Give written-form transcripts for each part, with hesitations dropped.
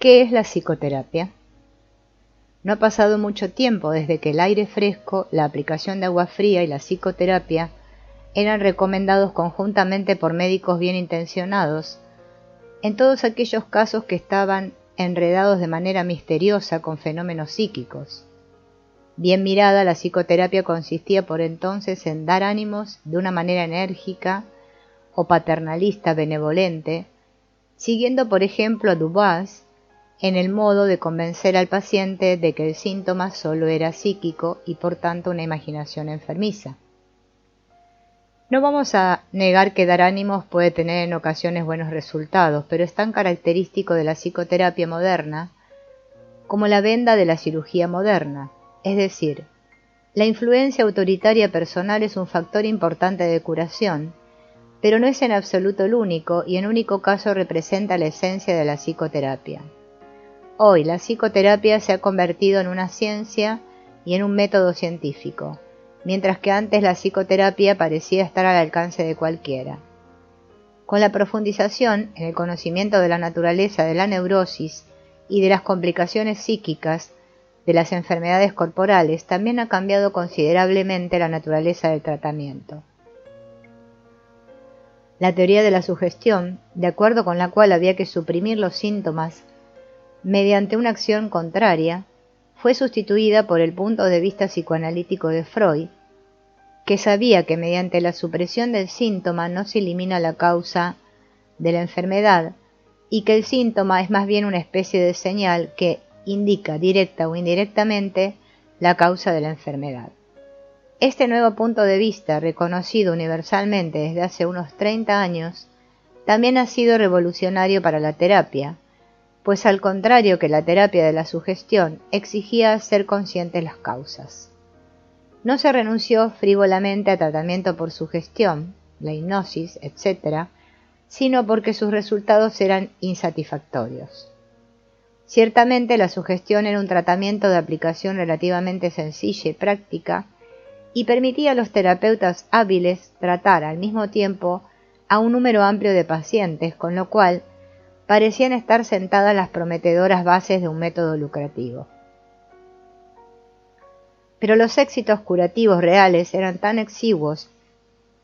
¿Qué es la psicoterapia? No ha pasado mucho tiempo desde que el aire fresco, la aplicación de agua fría y la psicoterapia eran recomendados conjuntamente por médicos bien intencionados en todos aquellos casos que estaban enredados de manera misteriosa con fenómenos psíquicos. Bien mirada, la psicoterapia consistía por entonces en dar ánimos de una manera enérgica o paternalista benevolente, siguiendo por ejemplo a Dubois en el modo de convencer al paciente de que el síntoma solo era psíquico y por tanto una imaginación enfermiza. No vamos a negar que dar ánimos puede tener en ocasiones buenos resultados, pero es tan característico de la psicoterapia moderna como la venda de la cirugía moderna, es decir, la influencia autoritaria personal es un factor importante de curación, pero no es en absoluto el único y en único caso representa la esencia de la psicoterapia. Hoy la psicoterapia se ha convertido en una ciencia y en un método científico, mientras que antes la psicoterapia parecía estar al alcance de cualquiera. Con la profundización en el conocimiento de la naturaleza de la neurosis y de las complicaciones psíquicas de las enfermedades corporales, también ha cambiado considerablemente la naturaleza del tratamiento. La teoría de la sugestión, de acuerdo con la cual había que suprimir los síntomas mediante una acción contraria, fue sustituida por el punto de vista psicoanalítico de Freud, que sabía que mediante la supresión del síntoma no se elimina la causa de la enfermedad y que el síntoma es más bien una especie de señal que indica directa o indirectamente la causa de la enfermedad. Este nuevo punto de vista, reconocido universalmente desde hace unos 30 años, también ha sido revolucionario para la terapia, pues al contrario que la terapia de la sugestión exigía ser conscientes las causas. No se renunció frívolamente a tratamiento por sugestión, la hipnosis, etc., sino porque sus resultados eran insatisfactorios. Ciertamente la sugestión era un tratamiento de aplicación relativamente sencilla y práctica, y permitía a los terapeutas hábiles tratar al mismo tiempo a un número amplio de pacientes, con lo cual parecían estar sentadas las prometedoras bases de un método lucrativo. Pero los éxitos curativos reales eran tan exiguos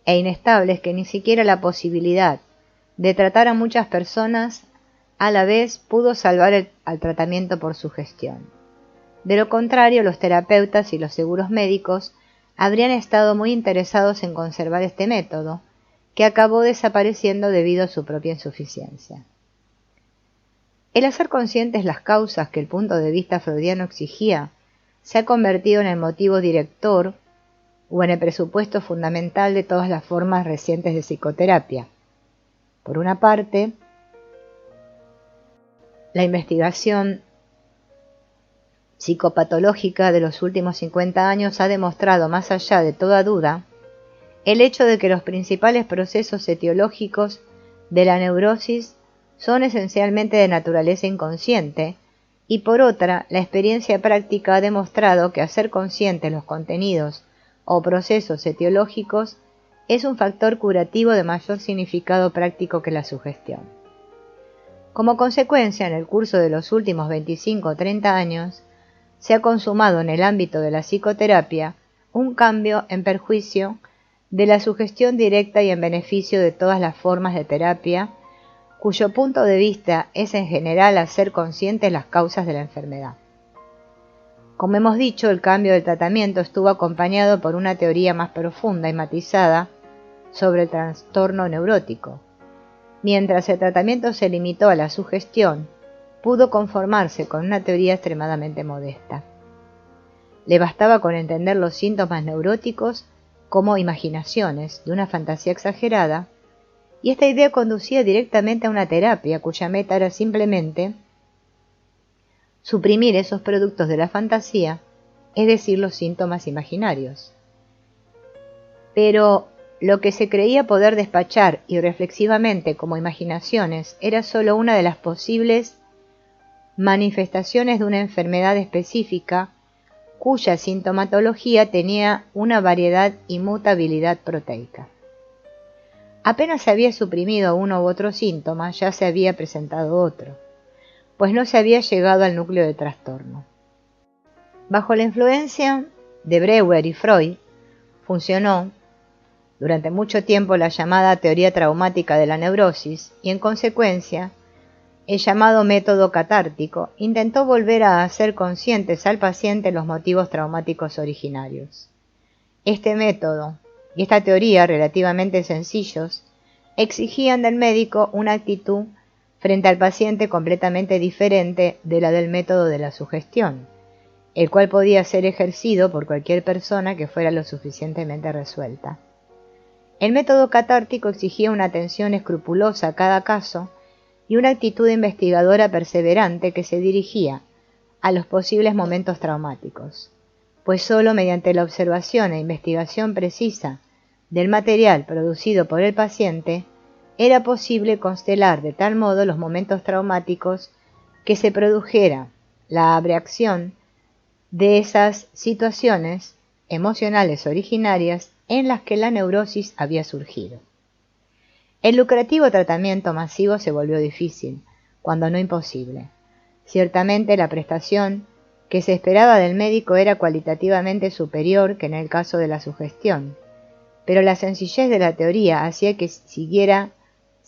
e inestables que ni siquiera la posibilidad de tratar a muchas personas a la vez pudo salvar al tratamiento por sugestión. De lo contrario, los terapeutas y los seguros médicos habrían estado muy interesados en conservar este método, que acabó desapareciendo debido a su propia insuficiencia. El hacer conscientes las causas que el punto de vista freudiano exigía se ha convertido en el motivo director o en el presupuesto fundamental de todas las formas recientes de psicoterapia. Por una parte, la investigación psicopatológica de los últimos 50 años ha demostrado, más allá de toda duda, el hecho de que los principales procesos etiológicos de la neurosis son esencialmente de naturaleza inconsciente, y por otra, la experiencia práctica ha demostrado que hacer conscientes los contenidos o procesos etiológicos es un factor curativo de mayor significado práctico que la sugestión. Como consecuencia, en el curso de los últimos 25 o 30 años, se ha consumado en el ámbito de la psicoterapia un cambio en perjuicio de la sugestión directa y en beneficio de todas las formas de terapia, cuyo punto de vista es en general hacer conscientes las causas de la enfermedad. Como hemos dicho, el cambio del tratamiento estuvo acompañado por una teoría más profunda y matizada sobre el trastorno neurótico. Mientras el tratamiento se limitó a la sugestión, pudo conformarse con una teoría extremadamente modesta. Le bastaba con entender los síntomas neuróticos como imaginaciones de una fantasía exagerada, y esta idea conducía directamente a una terapia cuya meta era simplemente suprimir esos productos de la fantasía, es decir, los síntomas imaginarios. Pero lo que se creía poder despachar irreflexivamente como imaginaciones era sólo una de las posibles manifestaciones de una enfermedad específica cuya sintomatología tenía una variedad y mutabilidad proteica. Apenas se había suprimido uno u otro síntoma, ya se había presentado otro. pues no se había llegado al núcleo del trastorno. Bajo la influencia de Breuer y Freud, funcionó durante mucho tiempo la llamada teoría traumática de la neurosis y, en consecuencia, el llamado método catártico intentó volver a hacer conscientes al paciente los motivos traumáticos originarios. Este método y esta teoría, relativamente sencillos, exigían del médico una actitud frente al paciente completamente diferente de la del método de la sugestión, el cual podía ser ejercido por cualquier persona que fuera lo suficientemente resuelta. El método catártico exigía una atención escrupulosa a cada caso y una actitud investigadora perseverante que se dirigía a los posibles momentos traumáticos, pues sólo mediante la observación e investigación precisa del material producido por el paciente era posible constelar de tal modo los momentos traumáticos que se produjera la abreacción de esas situaciones emocionales originarias en las que la neurosis había surgido. El lucrativo tratamiento masivo se volvió difícil, cuando no imposible. Ciertamente la prestación que se esperaba del médico era cualitativamente superior que en el caso de la sugestión, pero la sencillez de la teoría hacía que siguiera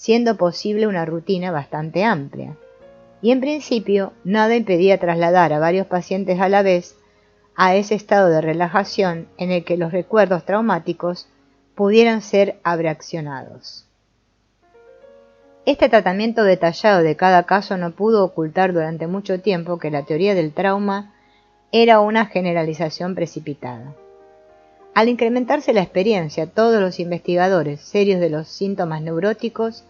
siendo posible una rutina bastante amplia, y en principio nada impedía trasladar a varios pacientes a la vez a ese estado de relajación en el que los recuerdos traumáticos pudieran ser abreaccionados. Este tratamiento detallado de cada caso no pudo ocultar durante mucho tiempo que la teoría del trauma era una generalización precipitada. Al incrementarse la experiencia, todos los investigadores serios de los síntomas neuróticos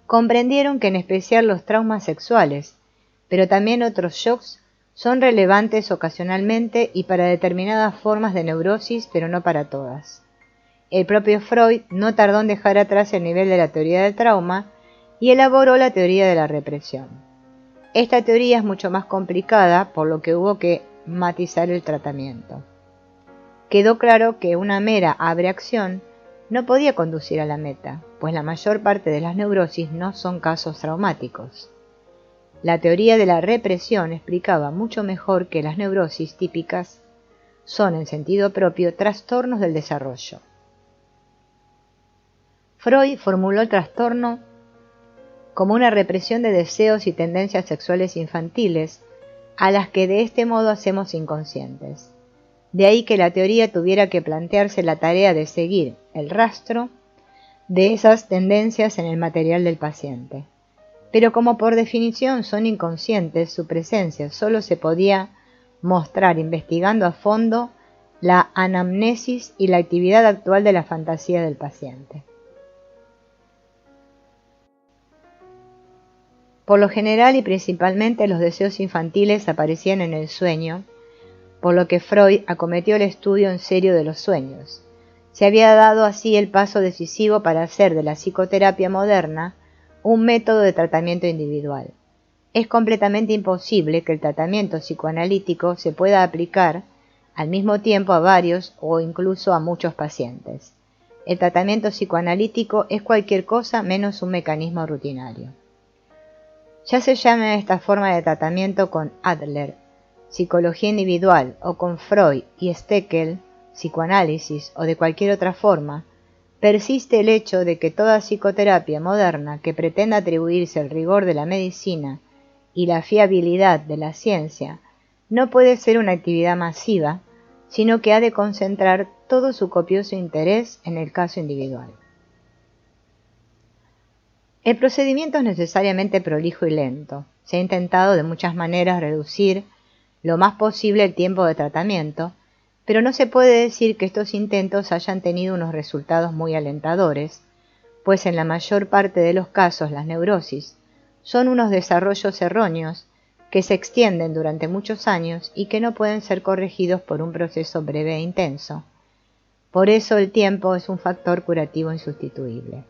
comprendieron que en especial los traumas sexuales, pero también otros shocks, son relevantes ocasionalmente y para determinadas formas de neurosis, pero no para todas. El propio Freud no tardó en dejar atrás el nivel de la teoría del trauma y elaboró la teoría de la represión. Esta teoría es mucho más complicada, por lo que hubo que matizar el tratamiento. Quedó claro que una mera abreacción no podía conducir a la meta, pues la mayor parte de las neurosis no son casos traumáticos. La teoría de la represión explicaba mucho mejor que las neurosis típicas son en sentido propio trastornos del desarrollo. Freud formuló el trastorno como una represión de deseos y tendencias sexuales infantiles a las que de este modo hacemos inconscientes. De ahí que la teoría tuviera que plantearse la tarea de seguir el rastro de esas tendencias en el material del paciente. Pero como por definición son inconscientes, su presencia solo se podía mostrar investigando a fondo la anamnesis y la actividad actual de la fantasía del paciente. Por lo general y principalmente los deseos infantiles aparecían en el sueño, por lo que Freud acometió el estudio en serio de los sueños. Se había dado así el paso decisivo para hacer de la psicoterapia moderna un método de tratamiento individual. Es completamente imposible que el tratamiento psicoanalítico se pueda aplicar al mismo tiempo a varios o incluso a muchos pacientes. El tratamiento psicoanalítico es cualquier cosa menos un mecanismo rutinario. Ya se llame a esta forma de tratamiento con Adler, psicología individual, o con Freud y Steckel, psicoanálisis, o de cualquier otra forma, persiste el hecho de que toda psicoterapia moderna que pretenda atribuirse el rigor de la medicina y la fiabilidad de la ciencia no puede ser una actividad masiva, sino que ha de concentrar todo su copioso interés en el caso individual. El procedimiento es necesariamente prolijo y lento. Se ha intentado de muchas maneras reducir lo más posible el tiempo de tratamiento, pero no se puede decir que estos intentos hayan tenido unos resultados muy alentadores, pues en la mayor parte de los casos las neurosis son unos desarrollos erróneos que se extienden durante muchos años y que no pueden ser corregidos por un proceso breve e intenso. Por eso el tiempo es un factor curativo insustituible.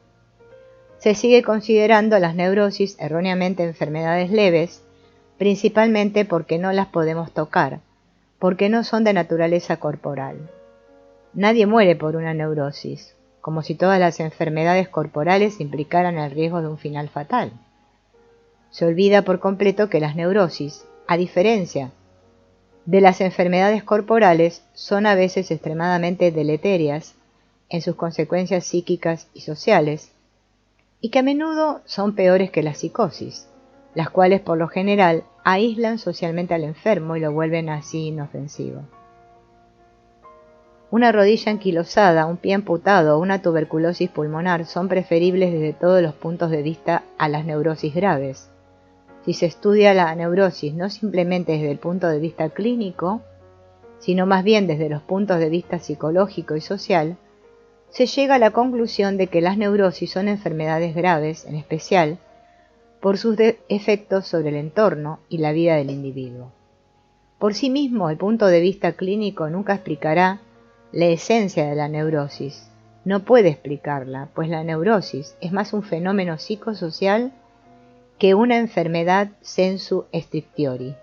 Se sigue considerando las neurosis erróneamente enfermedades leves, principalmente porque no las podemos tocar, porque no son de naturaleza corporal. Nadie muere por una neurosis, como si todas las enfermedades corporales implicaran el riesgo de un final fatal. Se olvida por completo que las neurosis, a diferencia de las enfermedades corporales, son a veces extremadamente deleterias en sus consecuencias psíquicas y sociales, y que a menudo son peores que la psicosis, las cuales por lo general aíslan socialmente al enfermo y lo vuelven así inofensivo. Una rodilla anquilosada, un pie amputado o una tuberculosis pulmonar son preferibles desde todos los puntos de vista a las neurosis graves. Si se estudia la neurosis no simplemente desde el punto de vista clínico, sino más bien desde los puntos de vista psicológico y social, se llega a la conclusión de que las neurosis son enfermedades graves, en especial por sus efectos sobre el entorno y la vida del individuo. Por sí mismo, el punto de vista clínico nunca explicará la esencia de la neurosis. No puede explicarla, pues la neurosis es más un fenómeno psicosocial que una enfermedad sensu strictiori.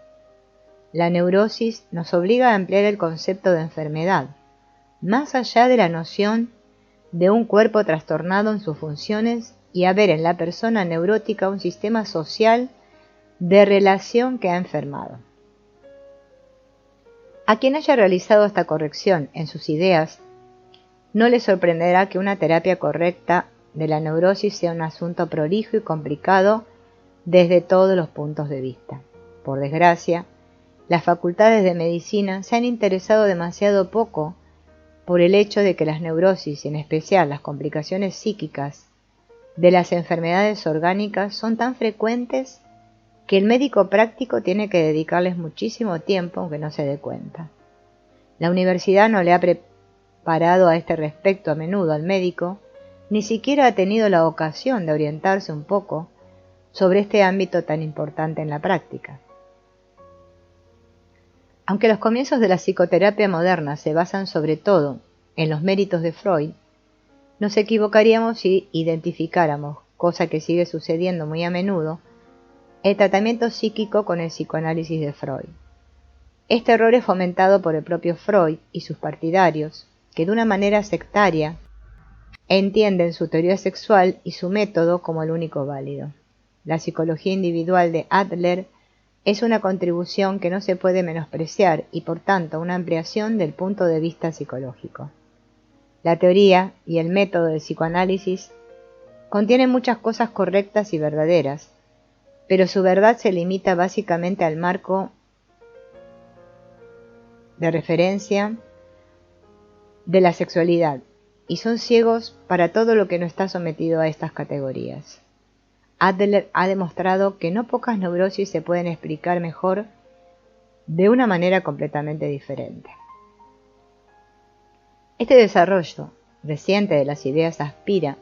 La neurosis nos obliga a ampliar el concepto de enfermedad, más allá de la noción de un cuerpo trastornado en sus funciones y a ver en la persona neurótica un sistema social de relación que ha enfermado. A quien haya realizado esta corrección en sus ideas, no le sorprenderá que una terapia correcta de la neurosis sea un asunto prolijo y complicado desde todos los puntos de vista. Por desgracia, las facultades de medicina se han interesado demasiado poco por el hecho de que las neurosis, y en especial las complicaciones psíquicas de las enfermedades orgánicas, son tan frecuentes que el médico práctico tiene que dedicarles muchísimo tiempo aunque no se dé cuenta. La universidad no le ha preparado a este respecto a menudo al médico, ni siquiera ha tenido la ocasión de orientarse un poco sobre este ámbito tan importante en la práctica. Aunque los comienzos de la psicoterapia moderna se basan sobre todo en los méritos de Freud, nos equivocaríamos si identificáramos, cosa que sigue sucediendo muy a menudo, el tratamiento psíquico con el psicoanálisis de Freud. Este error es fomentado por el propio Freud y sus partidarios, que de una manera sectaria entienden su teoría sexual y su método como el único válido. La psicología individual de Adler es una contribución que no se puede menospreciar y por tanto una ampliación del punto de vista psicológico. La teoría y el método del psicoanálisis contienen muchas cosas correctas y verdaderas, pero su verdad se limita básicamente al marco de referencia de la sexualidad, y son ciegos para todo lo que no está sometido a estas categorías. Adler ha demostrado que no pocas neurosis se pueden explicar mejor de una manera completamente diferente. Este desarrollo reciente de las ideas aspira,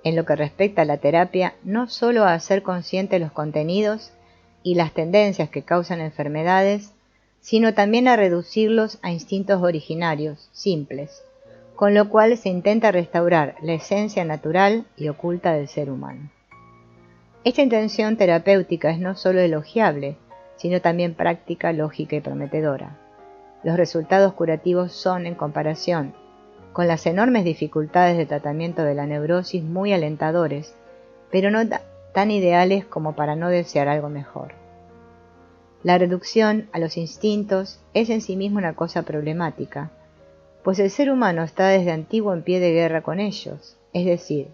en lo que respecta a la terapia, no solo a hacer conscientes los contenidos y las tendencias que causan enfermedades, sino también a reducirlos a instintos originarios, simples, con lo cual se intenta restaurar la esencia natural y oculta del ser humano. Esta intención terapéutica es no solo elogiable, sino también práctica, lógica y prometedora. Los resultados curativos son, en comparación con las enormes dificultades de tratamiento de la neurosis, muy alentadores, pero no tan ideales como para no desear algo mejor. La reducción a los instintos es en sí misma una cosa problemática, pues el ser humano está desde antiguo en pie de guerra con ellos, es decir,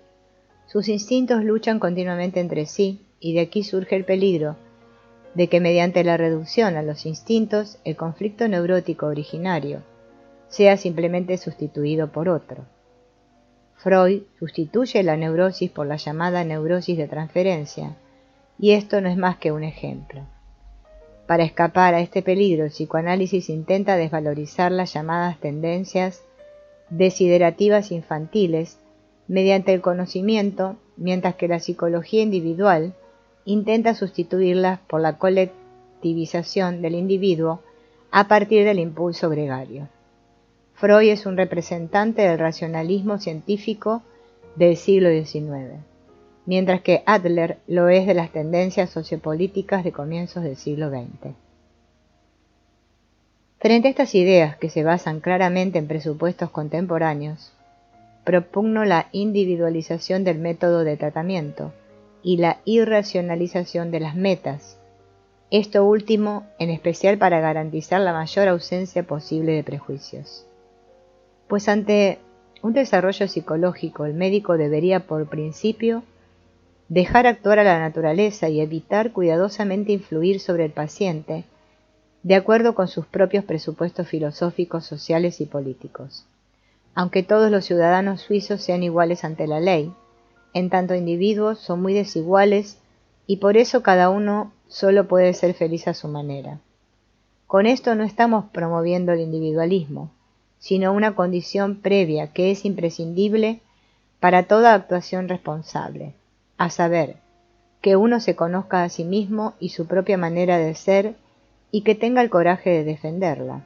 sus instintos luchan continuamente entre sí, y de aquí surge el peligro de que mediante la reducción a los instintos el conflicto neurótico originario sea simplemente sustituido por otro. Freud sustituye la neurosis por la llamada neurosis de transferencia, y esto no es más que un ejemplo. Para escapar a este peligro, el psicoanálisis intenta desvalorizar las llamadas tendencias desiderativas infantiles mediante el conocimiento, mientras que la psicología individual intenta sustituirlas por la colectivización del individuo a partir del impulso gregario. Freud es un representante del racionalismo científico del siglo XIX, mientras que Adler lo es de las tendencias sociopolíticas de comienzos del siglo XX. Frente a estas ideas que se basan claramente en presupuestos contemporáneos, propugno la individualización del método de tratamiento y la irracionalización de las metas, esto último en especial para garantizar la mayor ausencia posible de prejuicios. Pues ante un desarrollo psicológico, el médico debería, por principio, dejar actuar a la naturaleza y evitar cuidadosamente influir sobre el paciente, de acuerdo con sus propios presupuestos filosóficos, sociales y políticos. Aunque todos los ciudadanos suizos sean iguales ante la ley, en tanto individuos son muy desiguales y por eso cada uno solo puede ser feliz a su manera. Con esto no estamos promoviendo el individualismo, sino una condición previa que es imprescindible para toda actuación responsable, a saber, que uno se conozca a sí mismo y su propia manera de ser y que tenga el coraje de defenderla.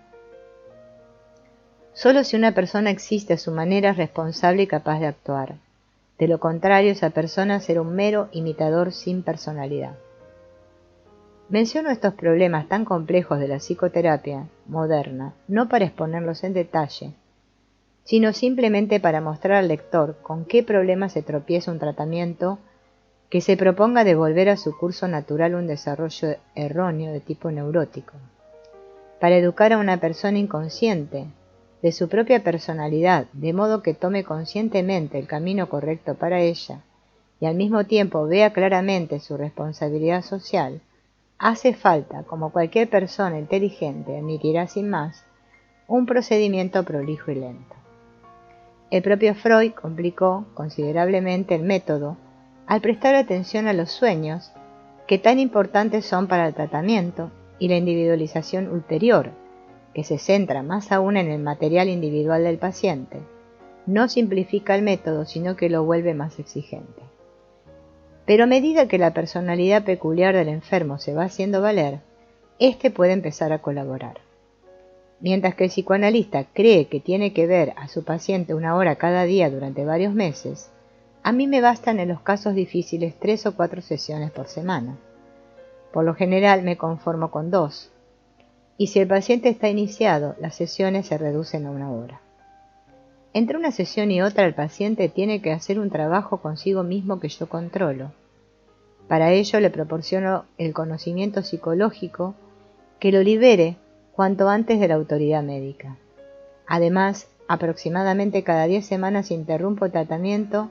Solo si una persona existe a su manera es responsable y capaz de actuar. De lo contrario, esa persona será un mero imitador sin personalidad. Menciono estos problemas tan complejos de la psicoterapia moderna, no para exponerlos en detalle, sino simplemente para mostrar al lector con qué problemas se tropieza un tratamiento que se proponga devolver a su curso natural un desarrollo erróneo de tipo neurótico. Para educar a una persona inconsciente de su propia personalidad, de modo que tome conscientemente el camino correcto para ella y al mismo tiempo vea claramente su responsabilidad social, hace falta, como cualquier persona inteligente admitirá sin más, un procedimiento prolijo y lento. El propio Freud complicó considerablemente el método al prestar atención a los sueños, que tan importantes son para el tratamiento, y la individualización ulterior, que se centra más aún en el material individual del paciente, no simplifica el método, sino que lo vuelve más exigente. Pero a medida que la personalidad peculiar del enfermo se va haciendo valer, éste puede empezar a colaborar. Mientras que el psicoanalista cree que tiene que ver a su paciente 1 hora cada día durante varios meses, a mí me bastan en los casos difíciles 3 o 4 sesiones por semana. Por lo general me conformo con 2, y si el paciente está iniciado, las sesiones se reducen a 1 hora. Entre una sesión y otra el paciente tiene que hacer un trabajo consigo mismo que yo controlo. Para ello le proporciono el conocimiento psicológico que lo libere cuanto antes de la autoridad médica. Además, aproximadamente cada 10 semanas interrumpo el tratamiento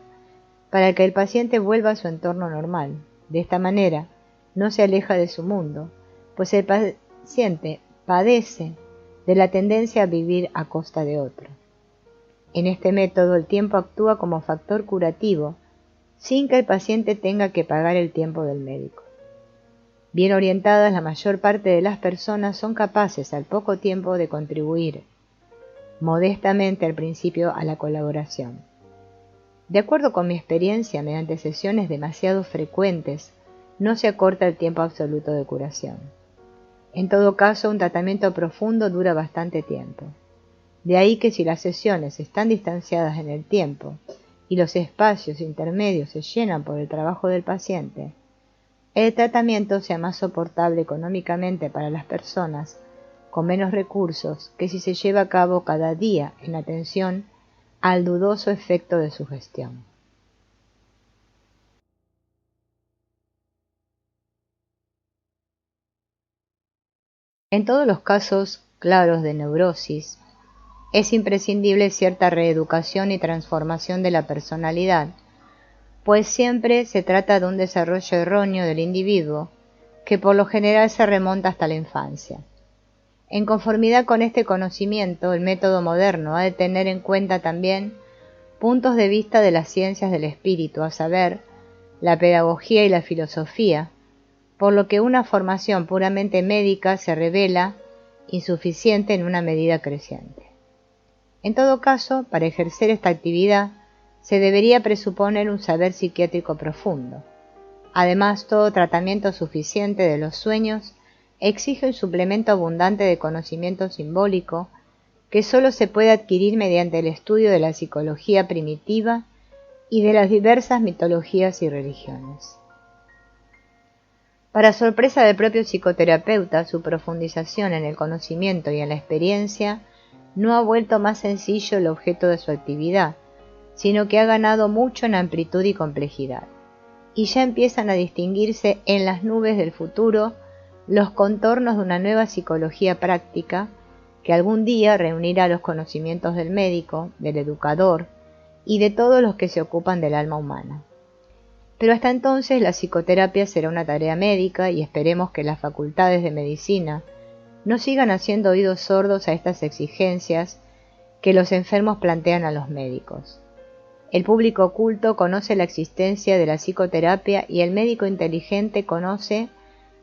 para que el paciente vuelva a su entorno normal. De esta manera, no se aleja de su mundo, pues el paciente padece de la tendencia a vivir a costa de otro. En este método el tiempo actúa como factor curativo, sin que el paciente tenga que pagar el tiempo del médico. Bien orientadas, la mayor parte de las personas son capaces al poco tiempo de contribuir, modestamente al principio, a la colaboración. De acuerdo con mi experiencia, mediante sesiones demasiado frecuentes, no se acorta el tiempo absoluto de curación. En todo caso, un tratamiento profundo dura bastante tiempo. De ahí que si las sesiones están distanciadas en el tiempo y los espacios intermedios se llenan por el trabajo del paciente, el tratamiento sea más soportable económicamente para las personas con menos recursos que si se lleva a cabo cada día en atención al dudoso efecto de su gestión. En todos los casos claros de neurosis, es imprescindible cierta reeducación y transformación de la personalidad, pues siempre se trata de un desarrollo erróneo del individuo, que por lo general se remonta hasta la infancia. En conformidad con este conocimiento, el método moderno ha de tener en cuenta también puntos de vista de las ciencias del espíritu, a saber, la pedagogía y la filosofía, por lo que una formación puramente médica se revela insuficiente en una medida creciente. En todo caso, para ejercer esta actividad, se debería presuponer un saber psiquiátrico profundo. Además, todo tratamiento suficiente de los sueños exige un suplemento abundante de conocimiento simbólico que sólo se puede adquirir mediante el estudio de la psicología primitiva y de las diversas mitologías y religiones. Para sorpresa del propio psicoterapeuta, su profundización en el conocimiento y en la experiencia no ha vuelto más sencillo el objeto de su actividad, sino que ha ganado mucho en amplitud y complejidad. y ya empiezan a distinguirse en las nubes del futuro los contornos de una nueva psicología práctica que algún día reunirá los conocimientos del médico, del educador y de todos los que se ocupan del alma humana. Pero hasta entonces la psicoterapia será una tarea médica y esperemos que las facultades de medicina no sigan haciendo oídos sordos a estas exigencias que los enfermos plantean a los médicos. El público culto conoce la existencia de la psicoterapia y el médico inteligente conoce,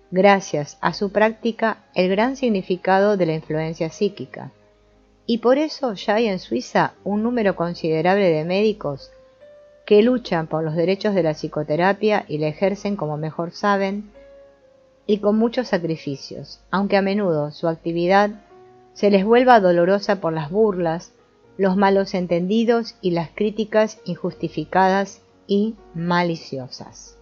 gracias a su práctica, el gran significado de la influencia psíquica. Y por eso ya hay en Suiza un número considerable de médicos que luchan por los derechos de la psicoterapia y la ejercen como mejor saben y con muchos sacrificios, aunque a menudo su actividad se les vuelva dolorosa por las burlas, los malos entendidos y las críticas injustificadas y maliciosas.